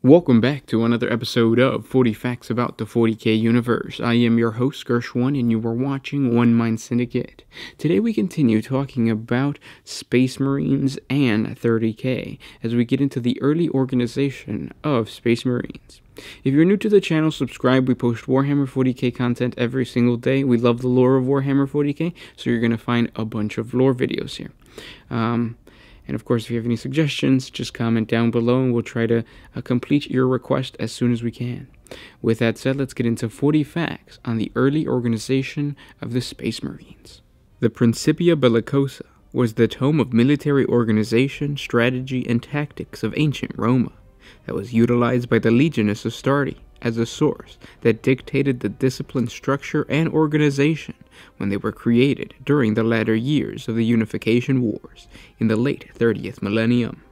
Welcome back to another episode of 40 Facts About the 40K Universe. I am your host, Gershwin, and you are watching One Mind Syndicate. Today we continue talking about Space Marines and 30K as we get into the early organization of Space Marines. If you're new to the channel, subscribe. We post Warhammer 40K content every single day. We love the lore of Warhammer 40K, so you're going to find a bunch of lore videos here. And of course, if you have any suggestions, just comment down below and we'll try to complete your request as soon as we can. With that said, let's get into 40 facts on the early organization of the Space Marines. The Principia Belicosa was the tome of military organization, strategy, and tactics of ancient Rome that was utilized by the Legiones Astartes as a source that dictated the discipline, structure, and organization when they were created during the latter years of the Unification Wars in the late 30th millennium.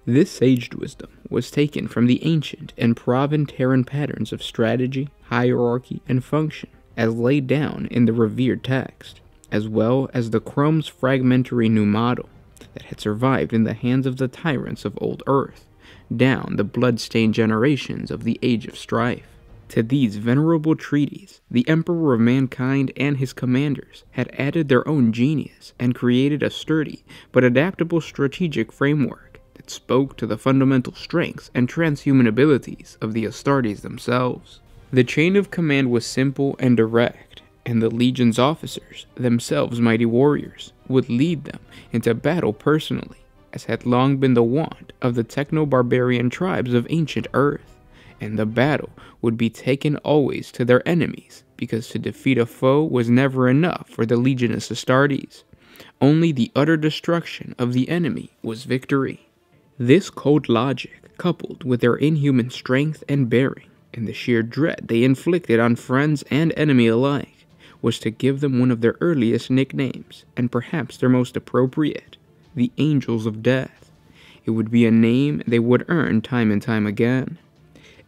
This sage wisdom was taken from the ancient and Provan-Terran patterns of strategy, hierarchy, and function as laid down in the revered text, as well as the Chrome's fragmentary new model that had survived in the hands of the tyrants of old Earth, down the blood-stained generations of the Age of Strife. To these venerable treaties, the Emperor of Mankind and his commanders had added their own genius and created a sturdy but adaptable strategic framework that spoke to the fundamental strengths and transhuman abilities of the Astartes themselves. The chain of command was simple and direct, and the Legion's officers, themselves mighty warriors, would lead them into battle personally, as had long been the wont of the techno-barbarian tribes of ancient Earth, and the battle would be taken always to their enemies, because to defeat a foe was never enough for the Legiones Astartes. Only the utter destruction of the enemy was victory. This cold logic, coupled with their inhuman strength and bearing, and the sheer dread they inflicted on friends and enemy alike, was to give them one of their earliest nicknames, and perhaps their most appropriate: the Angels of Death. It would be a name they would earn time and time again.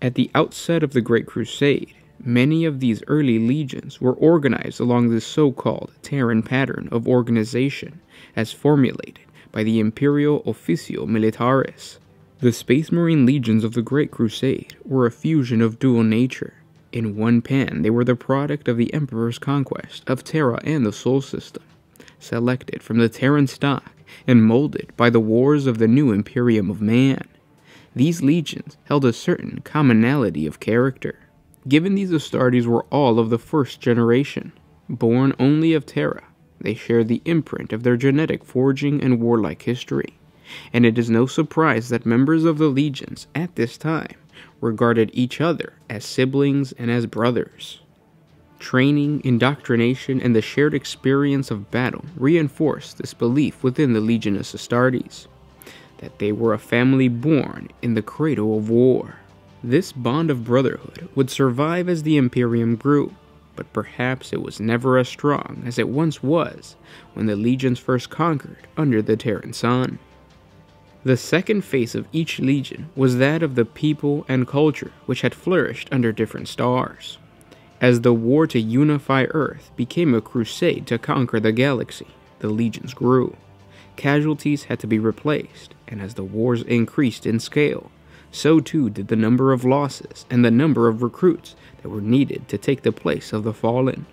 At the outset of the Great Crusade, many of these early legions were organized along this so-called Terran pattern of organization as formulated by the Imperial Officio Militaris. The Space Marine legions of the Great Crusade were a fusion of dual nature. In one pan, they were the product of the Emperor's conquest of Terra and the Sol System, selected from the Terran stock and molded by the wars of the new Imperium of Man. These legions held a certain commonality of character, given these Astartes were all of the first generation, born only of Terra. They shared the imprint of their genetic forging and warlike history, and it is no surprise that members of the legions at this time regarded each other as siblings and as brothers. Training, indoctrination, and the shared experience of battle reinforced this belief within the Legiones Astartes, that they were a family born in the cradle of war. This bond of brotherhood would survive as the Imperium grew, but perhaps it was never as strong as it once was when the legions first conquered under the Terran sun. The second face of each legion was that of the people and culture which had flourished under different stars. As the war to unify Earth became a crusade to conquer the galaxy, the legions grew. Casualties had to be replaced, and as the wars increased in scale, so too did the number of losses and the number of recruits that were needed to take the place of the fallen.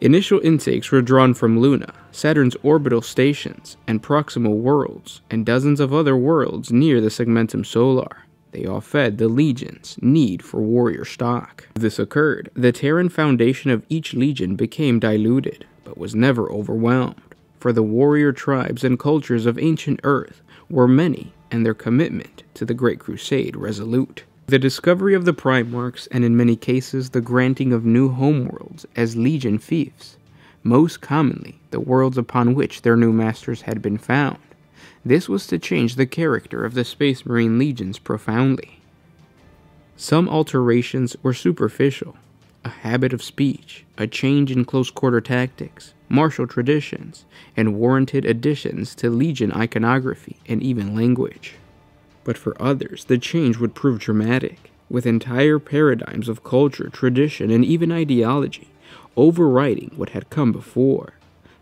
Initial intakes were drawn from Luna, Saturn's orbital stations, and proximal worlds, and dozens of other worlds near the Segmentum Solar. They all fed the legion's need for warrior stock. As this occurred, the Terran foundation of each legion became diluted, but was never overwhelmed, for the warrior tribes and cultures of ancient Earth were many, and their commitment to the Great Crusade resolute. The discovery of the Primarchs, and in many cases the granting of new homeworlds as legion fiefs, most commonly the worlds upon which their new masters had been found. This was to change the character of the Space Marine legions profoundly. Some alterations were superficial: a habit of speech, a change in close-quarter tactics, martial traditions, and warranted additions to legion iconography and even language. But for others, the change would prove dramatic, with entire paradigms of culture, tradition, and even ideology overriding what had come before,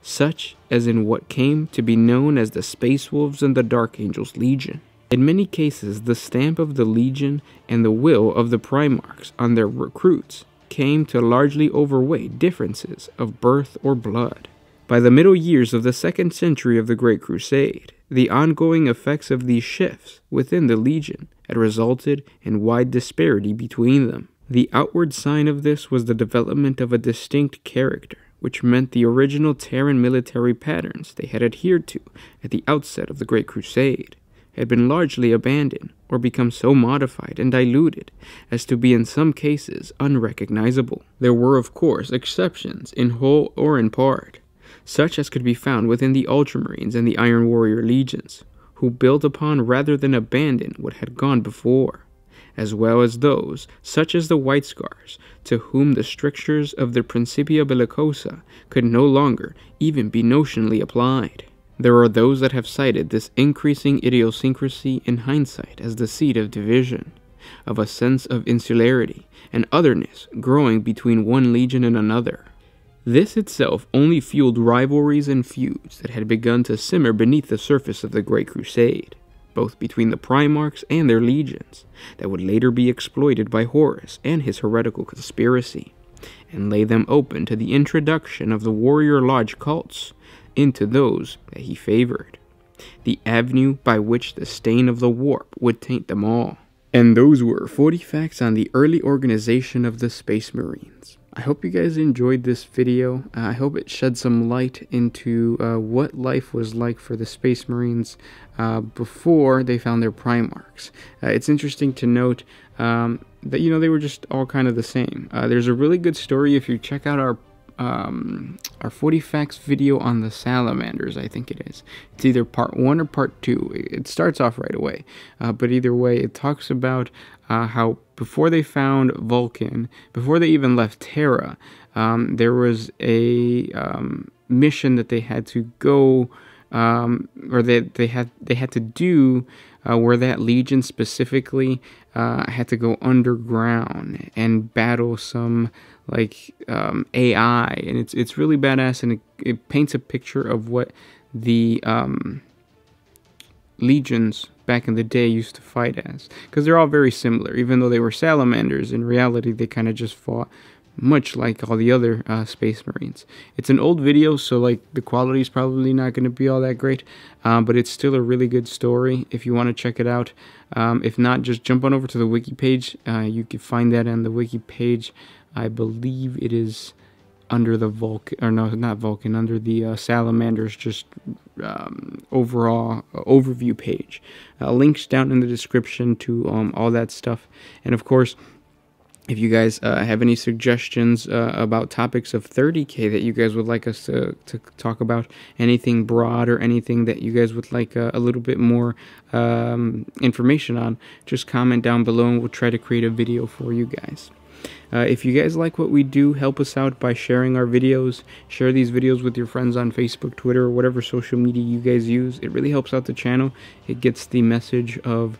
such as in what came to be known as the Space Wolves and the Dark Angels Legion. In many cases, the stamp of the Legion and the will of the Primarchs on their recruits came to largely overweigh differences of birth or blood. By the middle years of the 2nd century of the Great Crusade, the ongoing effects of these shifts within the Legion had resulted in wide disparity between them. The outward sign of this was the development of a distinct character, which meant the original Terran military patterns they had adhered to at the outset of the Great Crusade had been largely abandoned or become so modified and diluted as to be in some cases unrecognizable. There were, of course, exceptions in whole or in part, such as could be found within the Ultramarines and the Iron Warrior legions, who built upon rather than abandon what had gone before, as well as those, such as the White Scars, to whom the strictures of the Principia Belicosa could no longer even be notionally applied. There are those that have cited this increasing idiosyncrasy in hindsight as the seed of division, of a sense of insularity and otherness growing between one legion and another. This itself only fueled rivalries and feuds that had begun to simmer beneath the surface of the Great Crusade, both between the Primarchs and their legions, that would later be exploited by Horus and his heretical conspiracy, and lay them open to the introduction of the warrior lodge cults into those that he favored, the avenue by which the stain of the warp would taint them all. And those were 40 facts on the early organization of the Space Marines. I hope you guys enjoyed this video. I hope it shed some light into what life was like for the Space Marines before they found their Primarchs. It's interesting to note that, they were just all kind of the same. There's a really good story if you check out our 40 facts video on the salamanders, I think it is. It's either part 1 or part 2. It starts off right away, but either way, it talks about how before they found Vulcan, before they even left Terra, there was a mission that they had to go, or they had to do, where that legion specifically had to go underground and battle some AI, and it's really badass, and it paints a picture of what the legions back in the day used to fight as, because they're all very similar. Even though they were salamanders, in reality they kind of just fought much like all the other Space Marines. It's an old video, so the quality is probably not going to be all that great, but it's still a really good story if you want to check it out. If not, just jump on over to the wiki page. You can find that on the wiki page. I believe it is under the Vulcan, or no, not Vulcan, under the Salamanders, just overall overview page. Links down in the description to all that stuff. And of course, if you guys have any suggestions about topics of 30K that you guys would like us to talk about, anything broad or anything that you guys would like a little bit more information on, just comment down below and we'll try to create a video for you guys. If you guys like what we do, help us out by sharing our videos. Share these videos with your friends on Facebook, Twitter, or whatever social media you guys use. It really helps out the channel. It gets the message of,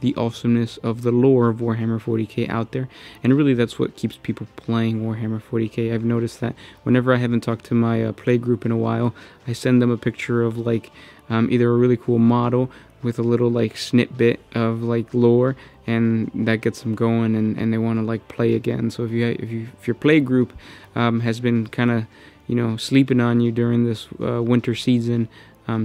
the awesomeness of the lore of Warhammer 40K out there. And really that's what keeps people playing Warhammer 40K. I've noticed that whenever I haven't talked to my play group in a while, I send them a picture of either a really cool model with a little snippet of lore, and that gets them going, and they want to play again. So if your play group has been kind of sleeping on you during this winter season,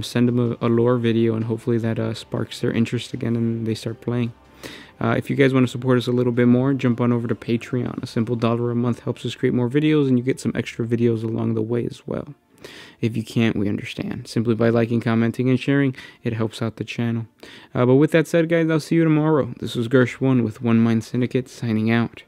send them a lore video, and hopefully that sparks their interest again and they start playing. If you guys want to support us a little bit more, jump on over to Patreon. A simple $1 a month helps us create more videos, and you get some extra videos along the way as well. If you can't, we understand. Simply by liking, commenting, and sharing, it helps out the channel. But with that said, guys, I'll see you tomorrow. This was Gersh1 with One Mind Syndicate, signing out.